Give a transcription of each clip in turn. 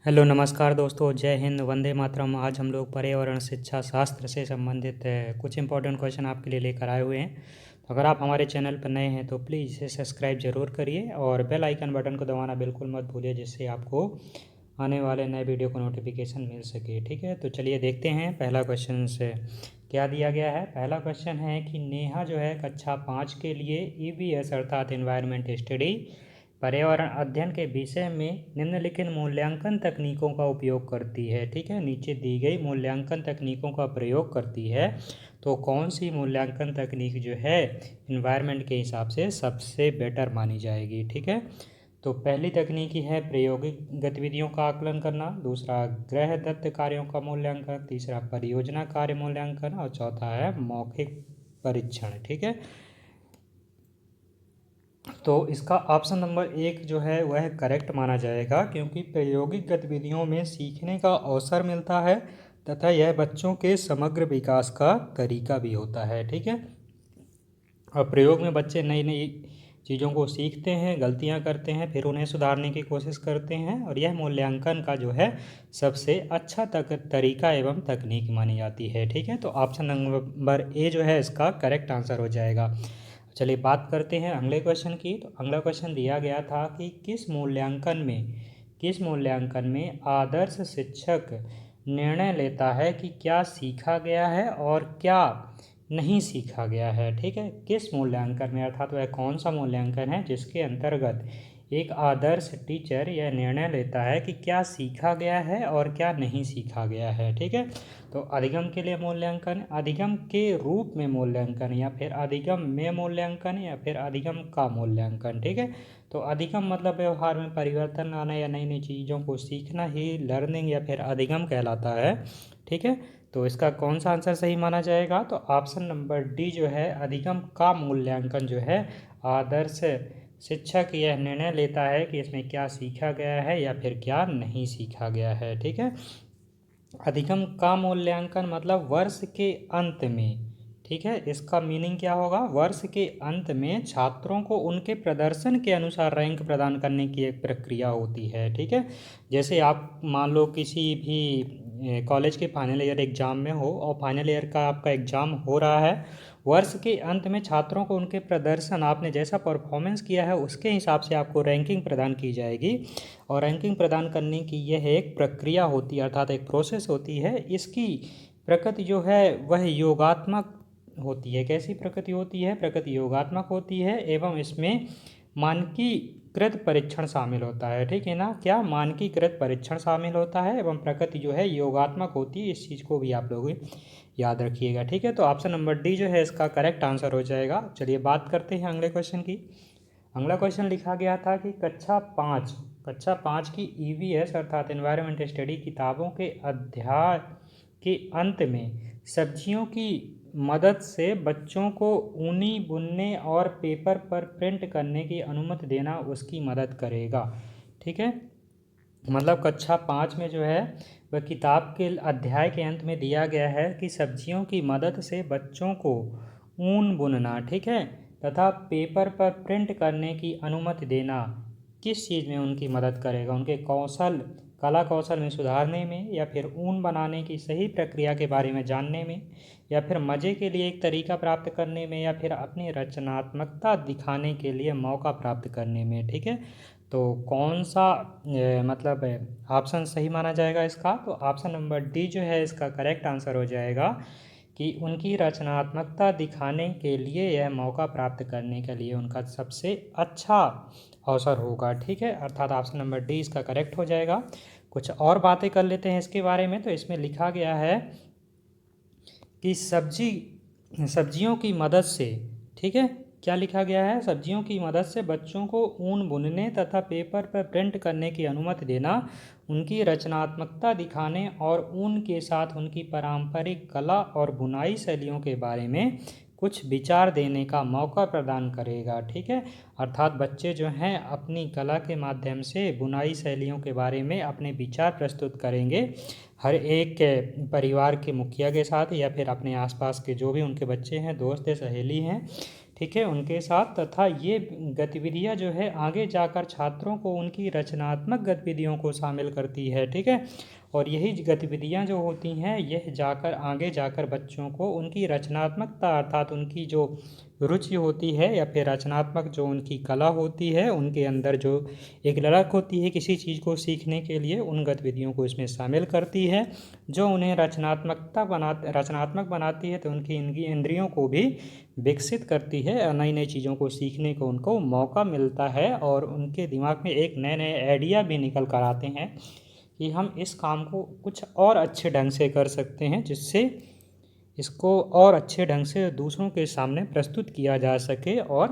Hello नमस्कार दोस्तों, जय हिंद, वंदे मातरम। आज हम लोग पर्यावरण शिक्षा शास्त्र से संबंधित कुछ इंपॉर्टेंट क्वेश्चन आपके लिए लेकर आए हुए हैं। तो अगर आप हमारे चैनल पर नए हैं तो प्लीज़ इसे सब्सक्राइब जरूर करिए और बेल आइकन बटन को दबाना बिल्कुल मत भूलिए, जिससे आपको आने वाले नए वीडियो को नोटिफिकेशन मिल सके। ठीक है, तो चलिए देखते हैं पहला क्वेश्चन से क्या दिया गया है। पहला क्वेश्चन है कि नेहा जो है कक्षा 5 के लिए EVS अर्थात इन्वायरमेंट स्टडी पर्यावरण अध्ययन के विषय में निम्नलिखित मूल्यांकन तकनीकों का उपयोग करती है। ठीक है, नीचे दी गई मूल्यांकन तकनीकों का प्रयोग करती है, तो कौन सी मूल्यांकन तकनीक जो है इन्वायरमेंट के हिसाब से सबसे बेटर मानी जाएगी। ठीक है, तो पहली तकनीकी है प्रायोगिक गतिविधियों का आकलन करना, दूसरा गृह दत्त कार्यों का मूल्यांकन, तीसरा परियोजना कार्य मूल्यांकन और चौथा है मौखिक परीक्षण। ठीक है, तो इसका ऑप्शन नंबर 1 जो है वह करेक्ट माना जाएगा, क्योंकि प्रायोगिक गतिविधियों में सीखने का अवसर मिलता है तथा यह बच्चों के समग्र विकास का तरीका भी होता है। ठीक है, और प्रयोग में बच्चे नई नई चीज़ों को सीखते हैं, गलतियां करते हैं, फिर उन्हें सुधारने की कोशिश करते हैं, और यह मूल्यांकन का जो है सबसे अच्छा तरीका एवं तकनीक मानी जाती है। ठीक है, तो ऑप्शन नंबर ए जो है इसका करेक्ट आंसर हो जाएगा। चलिए बात करते हैं अगले क्वेश्चन की। तो अगला क्वेश्चन दिया गया था कि किस मूल्यांकन में आदर्श शिक्षक निर्णय लेता है कि क्या सीखा गया है और क्या नहीं सीखा गया है। ठीक है, किस मूल्यांकन में, अर्थात वह कौन सा मूल्यांकन है जिसके अंतर्गत एक आदर्श टीचर यह निर्णय लेता है कि क्या सीखा गया है और क्या नहीं सीखा गया है। ठीक है, तो अधिगम के लिए मूल्यांकन, अधिगम के रूप में मूल्यांकन, या फिर अधिगम में मूल्यांकन, या फिर अधिगम का मूल्यांकन। ठीक है, तो अधिगम मतलब व्यवहार में परिवर्तन आना या नई नई चीज़ों को सीखना ही लर्निंग या फिर अधिगम कहलाता है। ठीक है, तो इसका कौन सा आंसर सही माना जाएगा, तो ऑप्शन नंबर डी जो है अधिगम का मूल्यांकन जो है आदर्श शिक्षक यह निर्णय लेता है कि इसमें क्या सीखा गया है या फिर क्या नहीं सीखा गया है। ठीक है, अधिगम का मूल्यांकन मतलब वर्ष के अंत में, ठीक है, इसका मीनिंग क्या होगा, वर्ष के अंत में छात्रों को उनके प्रदर्शन के अनुसार रैंक प्रदान करने की एक प्रक्रिया होती है। ठीक है, जैसे आप मान लो किसी भी कॉलेज के फाइनल ईयर एग्ज़ाम में हो और फाइनल ईयर का आपका एग्ज़ाम हो रहा है, वर्ष के अंत में छात्रों को उनके प्रदर्शन, आपने जैसा परफॉर्मेंस किया है उसके हिसाब से आपको रैंकिंग प्रदान की जाएगी, और रैंकिंग प्रदान करने की यह एक प्रक्रिया होती है, अर्थात एक प्रोसेस होती है। इसकी प्रकृति जो है वह योगात्मक होती है। कैसी प्रकृति होती है, प्रकृति योगात्मक होती है, एवं इसमें मानकीकृत परीक्षण शामिल होता है। ठीक है ना, क्या मानकीकृत परीक्षण शामिल होता है, एवं प्रकृति जो है योगात्मक होती है। इस चीज़ को भी आप लोग याद रखिएगा। ठीक है, तो ऑप्शन नंबर डी जो है इसका करेक्ट आंसर हो जाएगा। चलिए बात करते हैं अगले क्वेश्चन की। अगला क्वेश्चन लिखा गया था कि कक्षा 5 की EVS अर्थात एनवायरनमेंट स्टडी किताबों के अध्याय के अंत में सब्जियों की मदद से बच्चों को ऊनी बुनने और पेपर पर प्रिंट करने की अनुमति देना उसकी मदद करेगा। ठीक है, मतलब कक्षा 5 में जो है वह किताब के अध्याय के अंत में दिया गया है कि सब्जियों की मदद से बच्चों को ऊन बुनना, ठीक है, तथा पेपर पर प्रिंट करने की अनुमति देना किस चीज़ में उनकी मदद करेगा, उनके कला कौशल में सुधारने में, या फिर ऊन बनाने की सही प्रक्रिया के बारे में जानने में, या फिर मज़े के लिए एक तरीका प्राप्त करने में, या फिर अपनी रचनात्मकता दिखाने के लिए मौका प्राप्त करने में। ठीक है, तो कौन सा मतलब ऑप्शन सही माना जाएगा इसका, तो ऑप्शन नंबर डी जो है इसका करेक्ट आंसर हो जाएगा कि उनकी रचनात्मकता दिखाने के लिए, यह मौका प्राप्त करने के लिए उनका सबसे अच्छा अवसर होगा। ठीक है, अर्थात ऑप्शन नंबर डी इसका करेक्ट हो जाएगा। कुछ और बातें कर लेते हैं इसके बारे में। तो इसमें लिखा गया है कि सब्जियों की मदद से, ठीक है, क्या लिखा गया है, सब्जियों की मदद से बच्चों को ऊन बुनने तथा पेपर पर प्रिंट करने की अनुमति देना उनकी रचनात्मकता दिखाने और ऊन के साथ उनकी पारंपरिक कला और बुनाई शैलियों के बारे में कुछ विचार देने का मौका प्रदान करेगा। ठीक है, अर्थात बच्चे जो हैं अपनी कला के माध्यम से बुनाई शैलियों के बारे में अपने विचार प्रस्तुत करेंगे हर एक परिवार के मुखिया के साथ, या फिर अपने आसपास के जो भी उनके बच्चे हैं, दोस्त हैं, सहेली हैं। ठीक है, उनके साथ, तथा ये गतिविधियां जो है आगे जाकर छात्रों को उनकी रचनात्मक गतिविधियों को शामिल करती है। ठीक है, और यही गतिविधियां जो होती हैं यह जाकर आगे जाकर बच्चों को उनकी रचनात्मकता अर्थात उनकी जो रुचि होती है या फिर रचनात्मक जो उनकी कला होती है, उनके अंदर जो एक ललक होती है किसी चीज़ को सीखने के लिए, उन गतिविधियों को इसमें शामिल करती है जो उन्हें रचनात्मक बनाती है, तो उनकी इंद्रियों को भी विकसित करती है, नई नई चीज़ों को सीखने को उनको मौका मिलता है और उनके दिमाग में एक नए नए आइडिया भी निकल कर आते हैं कि हम इस काम को कुछ और अच्छे ढंग से कर सकते हैं, जिससे इसको और अच्छे ढंग से दूसरों के सामने प्रस्तुत किया जा सके और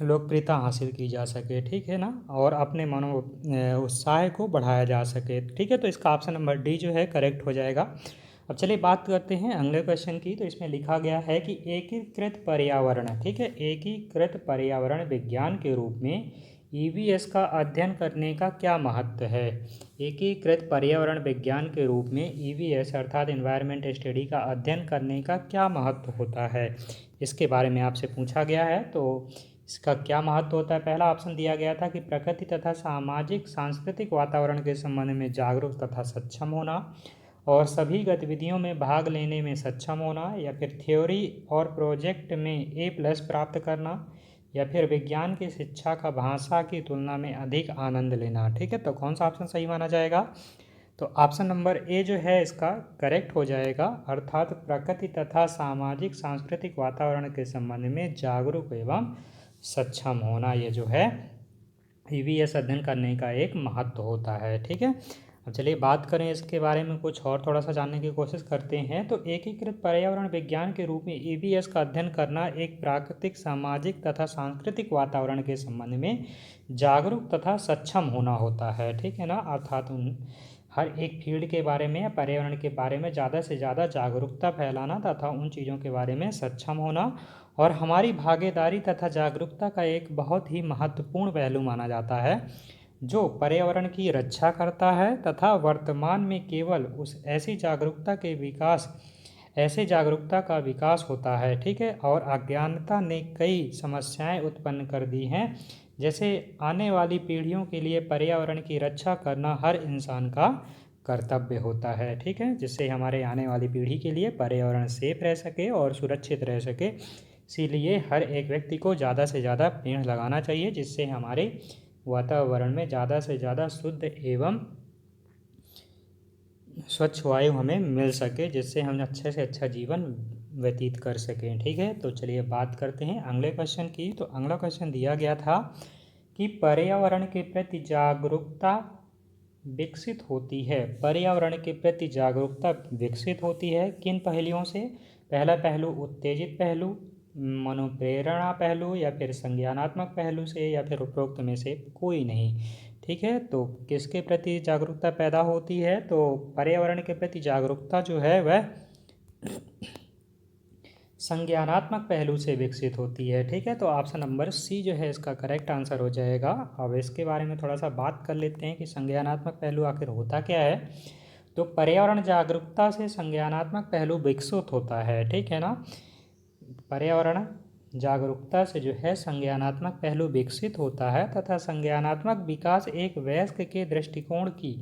लोकप्रियता हासिल की जा सके। ठीक है ना, और अपने मनो उत्साह को बढ़ाया जा सके। ठीक है, तो इसका ऑप्शन नंबर डी जो है करेक्ट हो जाएगा। अब चलिए बात करते हैं अगले क्वेश्चन की। तो इसमें लिखा गया है कि एकीकृत पर्यावरण, ठीक है, एकीकृत पर्यावरण विज्ञान के रूप में ईवीएस का अध्ययन करने का क्या महत्व है। एकीकृत पर्यावरण विज्ञान के रूप में ईवीएस अर्थात एनवायरनमेंट स्टडी का अध्ययन करने का क्या महत्व होता है, इसके बारे में आपसे पूछा गया है। तो इसका क्या महत्व होता है, पहला ऑप्शन दिया गया था कि प्रकृति तथा सामाजिक सांस्कृतिक वातावरण के संबंध में जागरूक तथा सक्षम होना, और सभी गतिविधियों में भाग लेने में सक्षम होना, या फिर थ्योरी और प्रोजेक्ट में A+ प्राप्त करना, या फिर विज्ञान की शिक्षा का भाषा की तुलना में अधिक आनंद लेना। ठीक है, तो कौन सा ऑप्शन सही माना जाएगा, तो ऑप्शन नंबर ए जो है इसका करेक्ट हो जाएगा, अर्थात प्रकृति तथा सामाजिक सांस्कृतिक वातावरण के संबंध में जागरूक एवं सक्षम होना, ये जो है ईवीएस अध्ययन करने का एक महत्व होता है। ठीक है, अब चलिए बात करें इसके बारे में कुछ और थोड़ा सा जानने की कोशिश करते हैं। तो एकीकृत पर्यावरण विज्ञान के रूप में ईवीएस का अध्ययन करना एक प्राकृतिक सामाजिक तथा सांस्कृतिक वातावरण के संबंध में जागरूक तथा सक्षम होना होता है। ठीक है ना, अर्थात हर एक फील्ड के बारे में या पर्यावरण के बारे में ज़्यादा से ज़्यादा जागरूकता फैलाना तथा उन चीज़ों के बारे में सक्षम होना, और हमारी भागीदारी तथा जागरूकता का एक बहुत ही महत्वपूर्ण पहलू माना जाता है जो पर्यावरण की रक्षा करता है, तथा वर्तमान में केवल ऐसी जागरूकता का विकास होता है। ठीक है, और अज्ञानता ने कई समस्याएं उत्पन्न कर दी हैं, जैसे आने वाली पीढ़ियों के लिए पर्यावरण की रक्षा करना हर इंसान का कर्तव्य होता है। ठीक है, जिससे हमारे आने वाली पीढ़ी के लिए पर्यावरण सेफ रह सके और सुरक्षित रह सके, इसीलिए हर एक व्यक्ति को ज़्यादा से ज़्यादा पेड़ लगाना चाहिए, जिससे हमारे वातावरण में ज़्यादा से ज़्यादा शुद्ध एवं स्वच्छ वायु हमें मिल सके, जिससे हम अच्छे से अच्छा जीवन व्यतीत कर सकें। ठीक है, तो चलिए बात करते हैं अगले क्वेश्चन की। तो अगला क्वेश्चन दिया गया था कि पर्यावरण के प्रति जागरूकता विकसित होती है, पर्यावरण के प्रति जागरूकता विकसित होती है किन पहलुओं से। पहला पहलू उत्तेजित पहलू, मनोप्रेरणा पहलू, या फिर संज्ञानात्मक पहलू से, या फिर उपरोक्त में से कोई नहीं। ठीक है, तो किसके प्रति जागरूकता पैदा होती है, तो पर्यावरण के प्रति जागरूकता जो है वह संज्ञानात्मक पहलू से विकसित होती है। ठीक है, तो ऑप्शन नंबर सी जो है इसका करेक्ट आंसर हो जाएगा। अब इसके बारे में थोड़ा सा बात कर लेते हैं कि संज्ञानात्मक पहलू आखिर होता क्या है। तो पर्यावरण जागरूकता से संज्ञानात्मक पहलू विकसित होता है। ठीक है ना, पर्यावरण जागरूकता से जो है संज्ञानात्मक पहलू विकसित होता है, तथा संज्ञानात्मक विकास एक वयस्क के दृष्टिकोण की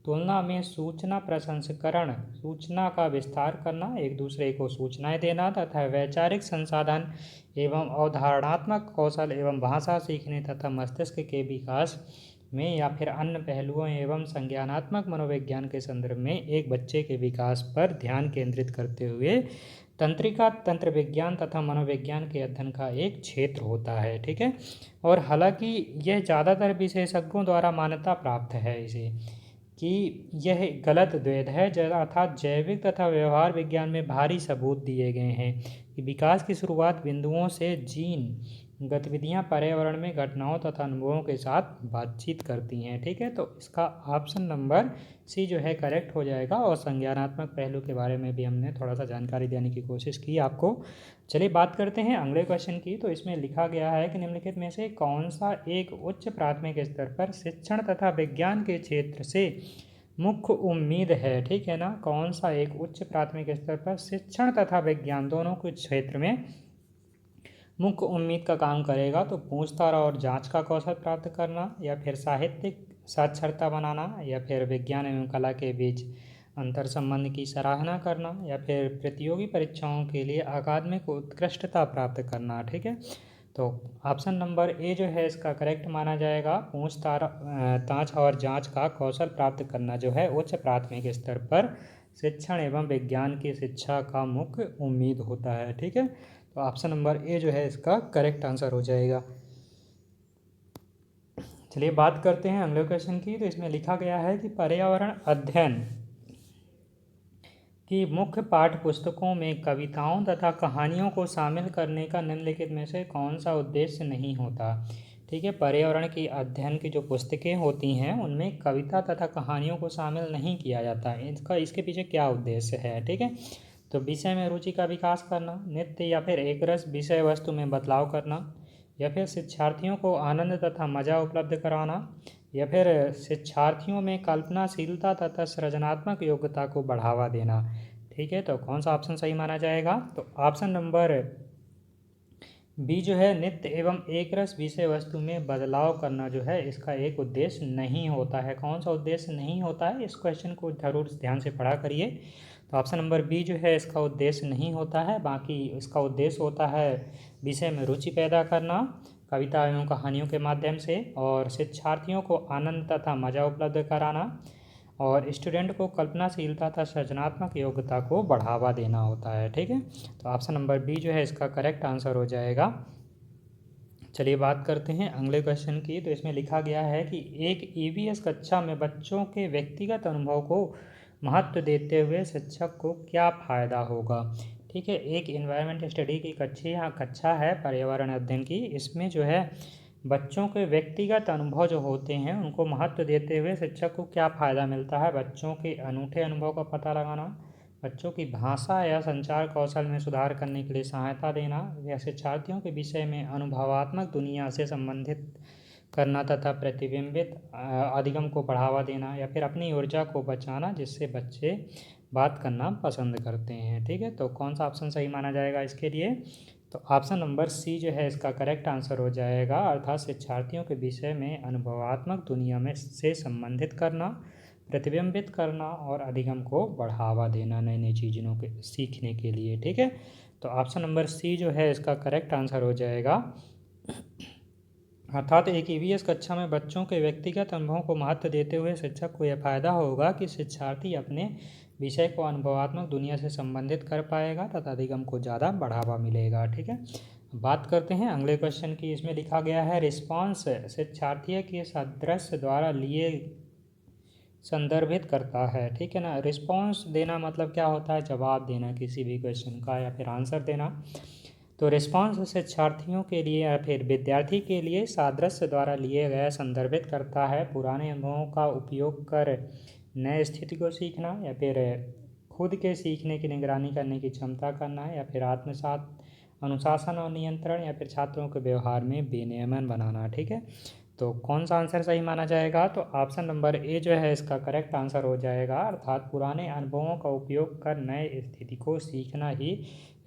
तुलना में सूचना प्रसंस्करण, सूचना का विस्तार करना, एक दूसरे को सूचनाएं देना, तथा वैचारिक संसाधन एवं अवधारणात्मक कौशल एवं भाषा सीखने तथा मस्तिष्क के विकास में, या फिर अन्य पहलुओं एवं संज्ञानात्मक मनोविज्ञान के संदर्भ में एक बच्चे के विकास पर ध्यान केंद्रित करते हुए तंत्रिका, तंत्र विज्ञान तथा मनोविज्ञान के अध्ययन का एक क्षेत्र होता है। ठीक है, और हालांकि यह ज़्यादातर विशेषज्ञों द्वारा मान्यता प्राप्त है इसे कि यह गलत द्वैध है, अर्थात जैविक तथा व्यवहार विज्ञान में भारी सबूत दिए गए हैं कि विकास की शुरुआत बिंदुओं से जीन गतिविधियां पर्यावरण में घटनाओं तथा अनुभवों के साथ बातचीत करती हैं। ठीक है, तो इसका ऑप्शन नंबर सी जो है करेक्ट हो जाएगा, और संज्ञानात्मक पहलू के बारे में भी हमने थोड़ा सा जानकारी देने की कोशिश की आपको। चलिए बात करते हैं अगले क्वेश्चन की। तो इसमें लिखा गया है कि निम्नलिखित में से कौन सा एक उच्च प्राथमिक स्तर पर शिक्षण तथा विज्ञान के क्षेत्र से मुख्य उम्मीद है। ठीक है ना, कौन सा एक उच्च प्राथमिक स्तर पर शिक्षण तथा विज्ञान दोनों के क्षेत्र में मुख्य उम्मीद का काम करेगा तो पूछताछ और जांच का कौशल प्राप्त करना, या फिर साहित्यिक साक्षरता बनाना, या फिर विज्ञान एवं कला के बीच अंतर संबंध की सराहना करना, या फिर प्रतियोगी परीक्षाओं के लिए अकादमिक उत्कृष्टता प्राप्त करना। ठीक है, तो ऑप्शन नंबर ए जो है इसका करेक्ट माना जाएगा। पूछताछ और जांच का कौशल प्राप्त करना जो है उच्च प्राथमिक स्तर पर शिक्षण एवं विज्ञान की शिक्षा का मुख्य उम्मीद होता है। ठीक है, तो ऑप्शन नंबर ए जो है इसका करेक्ट आंसर हो जाएगा। चलिए बात करते हैं अगले क्वेश्चन की। तो इसमें लिखा गया है कि पर्यावरण अध्ययन की मुख्य पाठ्य पुस्तकों में कविताओं तथा कहानियों को शामिल करने का निम्नलिखित में से कौन सा उद्देश्य नहीं होता। ठीक है, पर्यावरण की अध्ययन की जो पुस्तकें होती हैं उनमें कविता तथा कहानियों को शामिल नहीं किया जाता। इसके पीछे क्या उद्देश्य है। ठीक है, तो विषय में रुचि का विकास करना, नित्य या फिर एकरस विषय वस्तु में बदलाव करना, या फिर शिक्षार्थियों को आनंद तथा मजा उपलब्ध कराना, या फिर शिक्षार्थियों में कल्पनाशीलता तथा सृजनात्मक योग्यता को बढ़ावा देना। ठीक है, तो कौन सा ऑप्शन सही माना जाएगा। तो ऑप्शन नंबर बी जो है नित्य एवं एकरस विषय वस्तु में बदलाव करना जो है इसका एक उद्देश्य नहीं होता है। कौन सा उद्देश्य नहीं होता है, इस क्वेश्चन को जरूर ध्यान से पढ़ा करिए। तो ऑप्शन नंबर बी जो है इसका उद्देश्य नहीं होता है, बाकी इसका उद्देश्य होता है विषय में रुचि पैदा करना कविता एवं कहानियों के माध्यम से, और शिक्षार्थियों को आनंद तथा मजा उपलब्ध कराना, और स्टूडेंट को कल्पनाशीलता तथा सृजनात्मक योग्यता को बढ़ावा देना होता है। ठीक है, तो ऑप्शन नंबर बी जो है इसका करेक्ट आंसर हो जाएगा। चलिए बात करते हैं अगले क्वेश्चन की। तो इसमें लिखा गया है कि एक ईवीएस कक्षा में बच्चों के व्यक्तिगत अनुभव को महत्व देते हुए शिक्षक को क्या फ़ायदा होगा। ठीक है, एक इन्वायरमेंट स्टडी की कक्षा है पर्यावरण अध्ययन की। इसमें जो है बच्चों के व्यक्तिगत अनुभव जो होते हैं उनको महत्व देते हुए शिक्षक को क्या फ़ायदा मिलता है। बच्चों के अनूठे अनुभव का पता लगाना, बच्चों की भाषा या संचार कौशल में सुधार करने के लिए सहायता देना, या शिक्षार्थियों के विषय में अनुभवात्मक दुनिया से संबंधित करना तथा प्रतिबिंबित अधिगम को बढ़ावा देना, या फिर अपनी ऊर्जा को बचाना जिससे बच्चे बात करना पसंद करते हैं। ठीक है, तो कौन सा ऑप्शन सही माना जाएगा इसके लिए। तो ऑप्शन नंबर सी जो है इसका करेक्ट आंसर हो जाएगा, अर्थात शिक्षार्थियों के विषय में अनुभवात्मक दुनिया में से संबंधित करना, प्रतिबिंबित करना और अधिगम को बढ़ावा देना नई नई चीज़ों के सीखने के लिए। ठीक है, तो ऑप्शन नंबर सी जो है इसका करेक्ट आंसर हो जाएगा, अर्थात एक ईवीएस कक्षा में बच्चों के व्यक्तिगत अनुभवों को महत्व देते हुए शिक्षक को यह फायदा होगा कि शिक्षार्थी अपने विषय को अनुभवात्मक दुनिया से संबंधित कर पाएगा तथा अधिगम को ज़्यादा बढ़ावा मिलेगा। ठीक है, बात करते हैं अगले क्वेश्चन की। इसमें लिखा गया है रिस्पॉन्स शिक्षार्थी के सदस्य द्वारा लिए संदर्भित करता है। ठीक है ना, रिस्पॉन्स देना मतलब क्या होता है, जवाब देना किसी भी क्वेश्चन का या फिर आंसर देना। तो रिस्पॉन्स शिक्षार्थियों के लिए या फिर विद्यार्थी के लिए सादृश्य द्वारा लिए गए संदर्भित करता है पुराने अनुभवों का उपयोग कर नए स्थिति को सीखना, या फिर खुद के सीखने की निगरानी करने की क्षमता करना है, या फिर आत्मसात अनुशासन और नियंत्रण, या फिर छात्रों के व्यवहार में विनियमन बनाना। ठीक है, तो कौन सा आंसर सही माना जाएगा। तो ऑप्शन नंबर ए जो है इसका करेक्ट आंसर हो जाएगा, अर्थात पुराने अनुभवों का उपयोग कर नए स्थिति को सीखना ही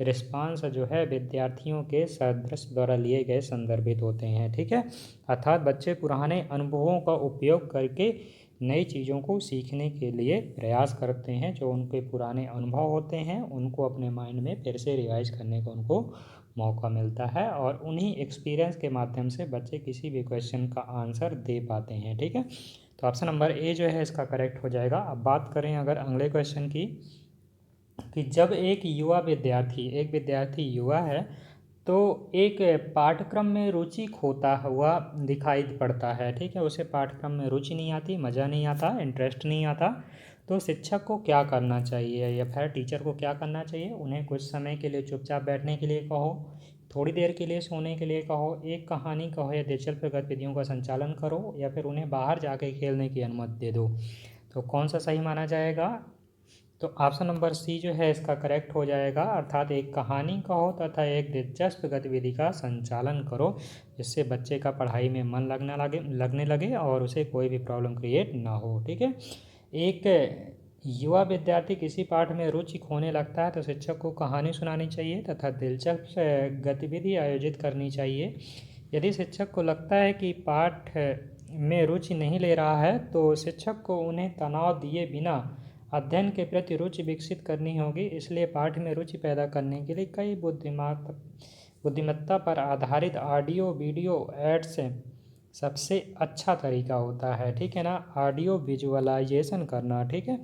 रिस्पांस जो है विद्यार्थियों के सदस्य द्वारा लिए गए संदर्भित होते हैं। ठीक है, अर्थात बच्चे पुराने अनुभवों का उपयोग करके नई चीज़ों को सीखने के लिए प्रयास करते हैं। जो उनके पुराने अनुभव होते हैं उनको अपने माइंड में फिर से रिवाइज करने का उनको मौका मिलता है, और उन्हीं एक्सपीरियंस के माध्यम से बच्चे किसी भी क्वेश्चन का आंसर दे पाते हैं। ठीक है, तो ऑप्शन नंबर ए जो है इसका करेक्ट हो जाएगा। अब बात करें अगर अगले क्वेश्चन की, कि जब एक विद्यार्थी युवा है तो एक पाठ्यक्रम में रुचि खोता हुआ दिखाई पड़ता है। ठीक है, उसे पाठ्यक्रम में रुचि नहीं आती, मज़ा नहीं आता, इंटरेस्ट नहीं आता, तो शिक्षक को क्या करना चाहिए या फिर टीचर को क्या करना चाहिए। उन्हें कुछ समय के लिए चुपचाप बैठने के लिए कहो, थोड़ी देर के लिए सोने के लिए कहो, एक कहानी कहो या दिलचस्प गतिविधियों का संचालन करो, या फिर उन्हें बाहर जाके खेलने की अनुमति दे दो। तो कौन सा सही माना जाएगा। तो ऑप्शन नंबर सी जो है इसका करेक्ट हो जाएगा, अर्थात एक कहानी कहो तथा एक दिलचस्प गतिविधि का संचालन करो जिससे बच्चे का पढ़ाई में मन लगने लगे और उसे कोई भी प्रॉब्लम क्रिएट ना हो। ठीक है, एक युवा विद्यार्थी किसी पाठ में रुचि खोने लगता है तो शिक्षक को कहानी सुनानी चाहिए तथा दिलचस्प गतिविधि आयोजित करनी चाहिए। यदि शिक्षक को लगता है कि पाठ में रुचि नहीं ले रहा है तो शिक्षक को उन्हें तनाव दिए बिना अध्ययन के प्रति रुचि विकसित करनी होगी। इसलिए पाठ में रुचि पैदा करने के लिए कई बुद्धिमत्ता पर आधारित ऑडियो वीडियो एड्स सबसे अच्छा तरीका होता है, ठीक है ना। ऑडियो विजुअलाइजेशन करना, ठीक है,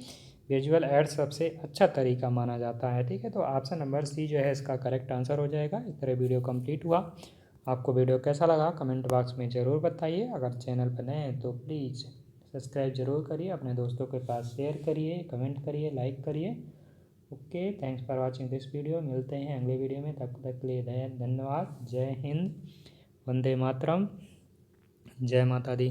विजुअल एड्स सबसे अच्छा तरीका माना जाता है, ठीक है। तो ऑप्शन नंबर सी जो है इसका करेक्ट आंसर हो जाएगा। इस तरह वीडियो कंप्लीट हुआ। आपको वीडियो कैसा लगा कमेंट बॉक्स में ज़रूर बताइए। अगर चैनल पर नए हैं तो प्लीज़ सब्सक्राइब ज़रूर करिए, अपने दोस्तों के पास शेयर करिए, कमेंट करिए, लाइक करिए। Okay, thanks for watching this video. मिलते हैं अगले वीडियो में, तब तक के लिए धन्यवाद। जय हिंद, वंदे मातरम, जय माता दी।